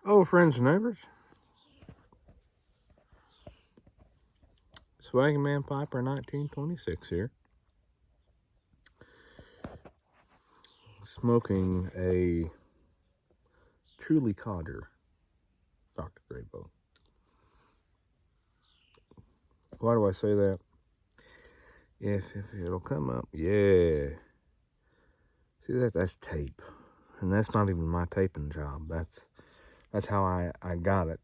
Oh, friends and neighbors, Swaggy Man Piper 1926 here. Smoking a truly codger Dr. Graybo. Why do I say that? If it'll come up, yeah. See that's tape. And that's not even my taping job. That's how I got it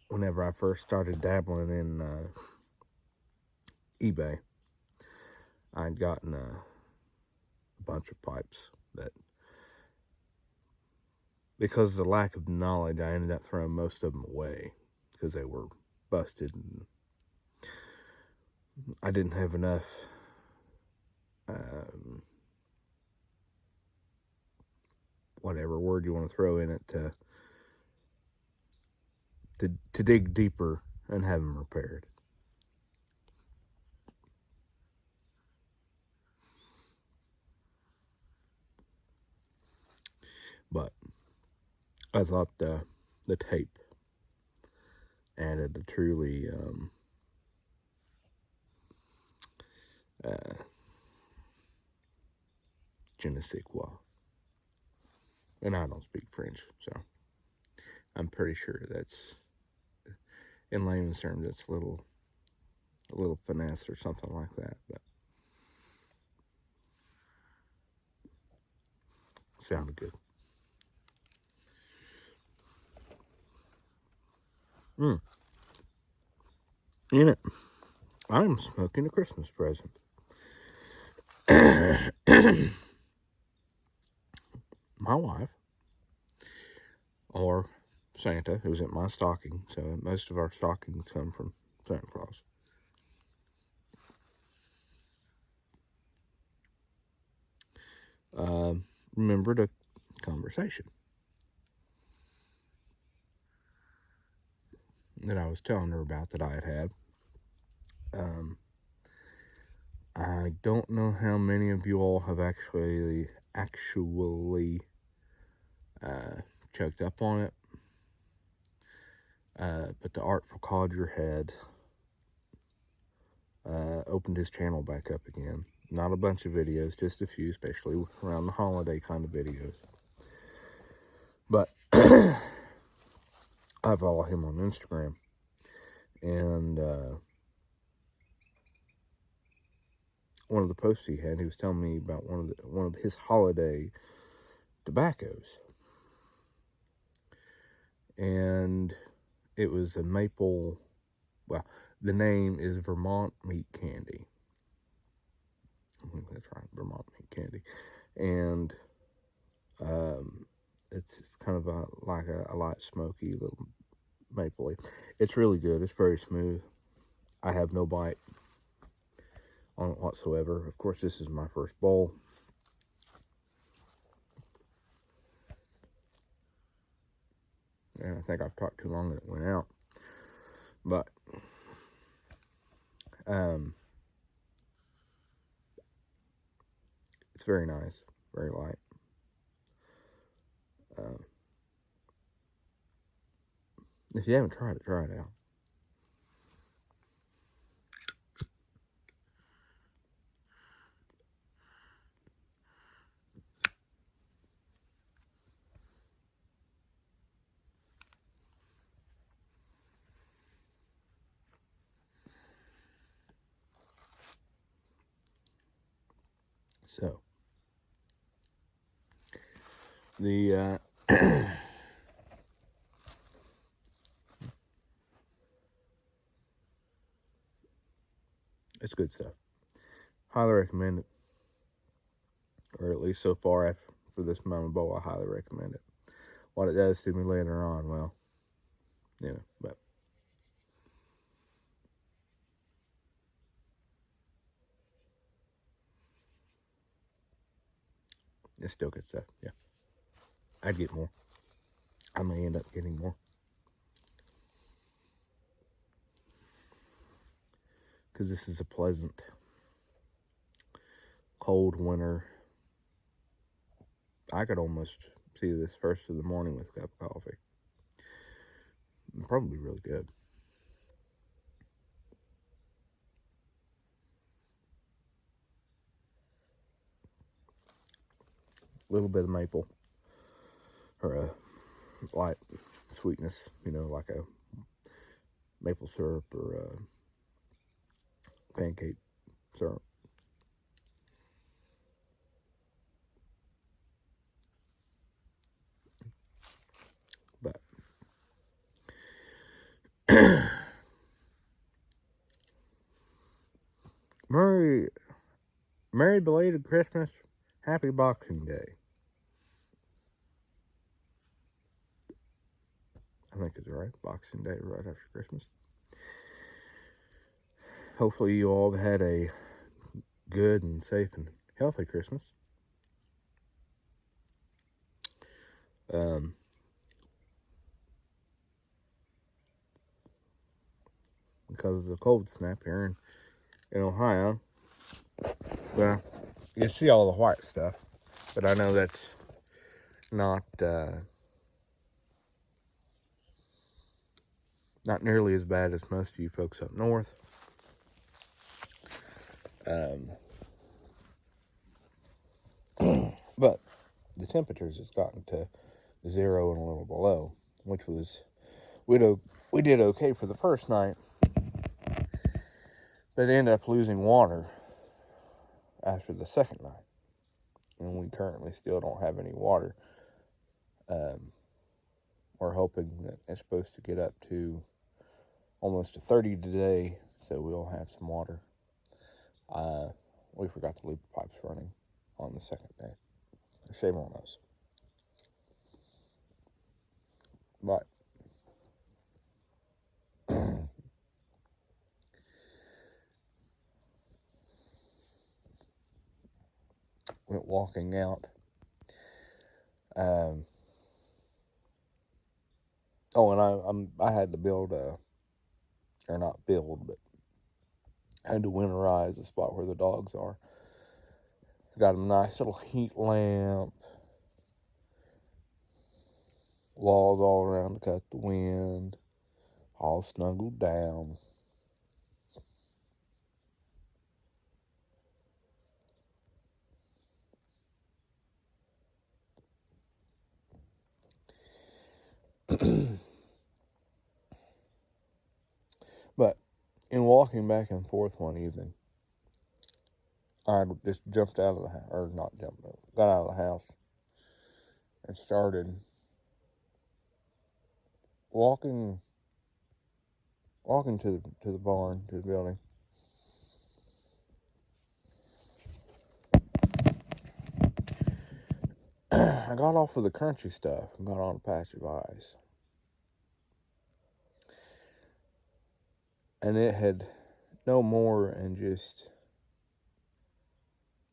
whenever I first started dabbling in eBay. I'd gotten a bunch of pipes that, because of the lack of knowledge, I ended up throwing most of them away because they were busted and I didn't have enough whatever word you want to throw in it to dig deeper and have them repaired. But I thought the tape added a truly je ne sais quoi. And I don't speak French, so I'm pretty sure that's, in layman's terms, that's a little finesse or something like that. But sounded good. In it, I'm smoking a Christmas present. My wife, or Santa, who's at my stocking, so most of our stockings come from Santa Claus. Remembered a conversation that I was telling her about that I had had. I don't know how many of you all have actually checked up on it, but the Artful Codger had opened his channel back up again. Not a bunch of videos, just a few, especially around the holiday kind of videos. But I follow him on Instagram, and one of the posts he was telling me about one of his holiday tobaccos, and it was a maple. Well, the name is Vermont Meat Candy. I think that's right, Vermont Meat Candy, and it's kind of like a light smoky little mapley. It's really good. It's very smooth. I have no bite on it whatsoever. Of course, this is my first bowl. And I think I've talked too long and it went out. But it's very nice, very light. If you haven't tried it, try it out. So, the it's good stuff. Highly recommend it, or at least so far for this Mama Bowl, I highly recommend it. What it does to me later on, well, but it's still good stuff. Yeah, I'd get more. I may end up getting more because this is a pleasant cold winter. I could almost see this first of the morning with a cup of coffee. Probably really good. A little bit of maple or a light sweetness, like a maple syrup or a pancake syrup. But Merry belated Christmas. Happy Boxing Day. I think it's right. Boxing Day right after Christmas. Hopefully you all had a good and safe and healthy Christmas. Because of the cold snap here in Ohio. Well, you see all the white stuff, but I know that's not nearly as bad as most of you folks up north. But the temperatures has gotten to 0 and a little below, which was we did okay for the first night, but ended up losing water after the second night, and we currently still don't have any water. We're hoping that it's supposed to get up to almost to 30 today, so we'll have some water. We forgot to leave the pipes running on the second day. Shame on us. But went walking out. And I had to build or not build, but I had to winterize the spot where the dogs are. Got a nice little heat lamp, walls all around to cut the wind, all snuggled down. But in walking back and forth one evening, I just jumped out of the house, or not jumped, got out of the house and started walking to the barn, to the building. I got off of the crunchy stuff and got on a patch of ice. And it had no more than just,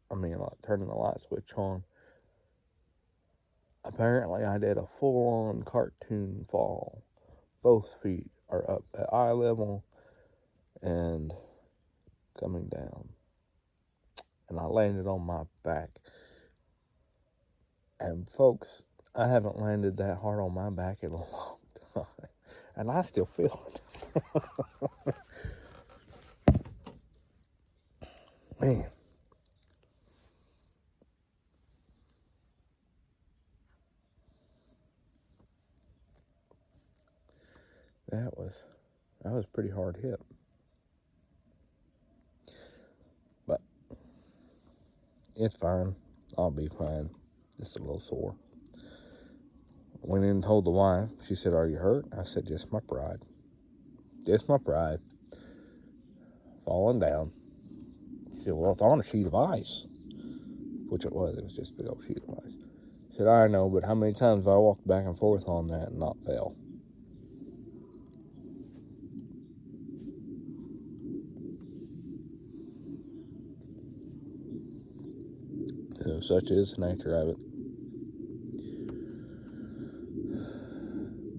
like turning the light switch on. Apparently I did a full-on cartoon fall. Both feet are up at eye level and coming down. And I landed on my back. And folks, I haven't landed that hard on my back in a long time. And I still feel it. Man. That was pretty hard hit. But it's fine. I'll be fine. Just a little sore. Went in and told the wife. She said, "Are you hurt?" I said, "Just my pride. Just my pride. Falling down." She said, "Well, it's on a sheet of ice." Which it was. It was just a big old sheet of ice. I said, "I know, but how many times have I walked back and forth on that and not fell?" So such is the nature of it.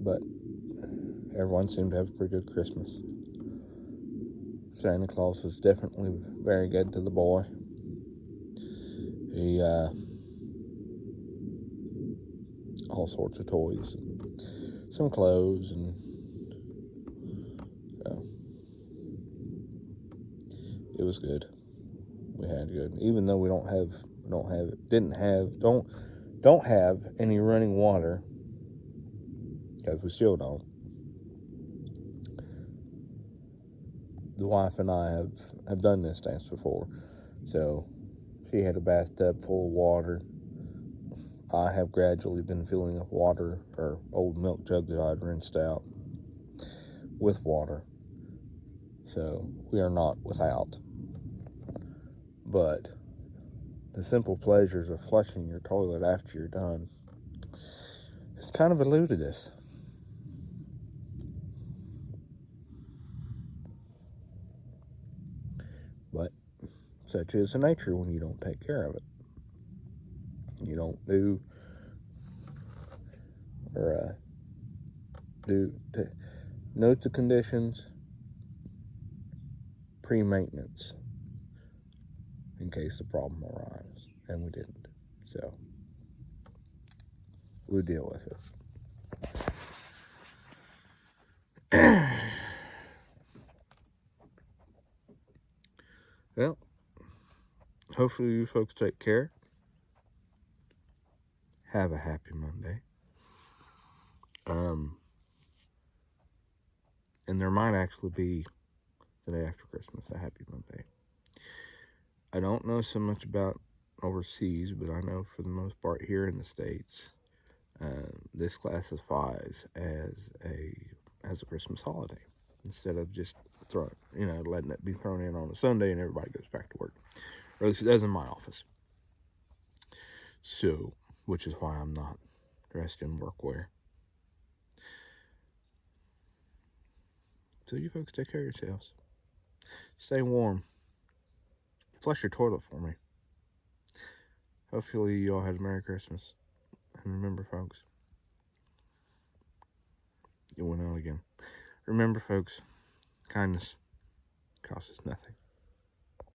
But everyone seemed to have a pretty good Christmas. Santa Claus was definitely very good to the boy. He, all sorts of toys, and some clothes, and it was good. We had good, even though we don't have any running water, because we still don't. The wife and I have done this dance before, so she had a bathtub full of water. I have gradually been filling up water, or old milk jug that I'd rinsed out, with water. So we are not without. But the simple pleasures of flushing your toilet after you're done has kind of eluded us. But such is the nature when you don't take care of it. You don't note the conditions, pre-maintenance, in case the problem arrives, and we didn't. So we'll deal with it. Well, hopefully you folks take care. Have a happy Monday. And there might actually be the day after Christmas a happy Monday. I don't know so much about overseas, but I know for the most part here in the States, this classifies as a Christmas holiday instead of just letting it be thrown in on a Sunday and everybody goes back to work. Or at least it does in my office. So, which is why I'm not dressed in workwear. So you folks take care of yourselves. Stay warm. Flush your toilet for me. Hopefully you all had a Merry Christmas. And remember, folks, it went out again. Remember, folks, kindness costs us nothing.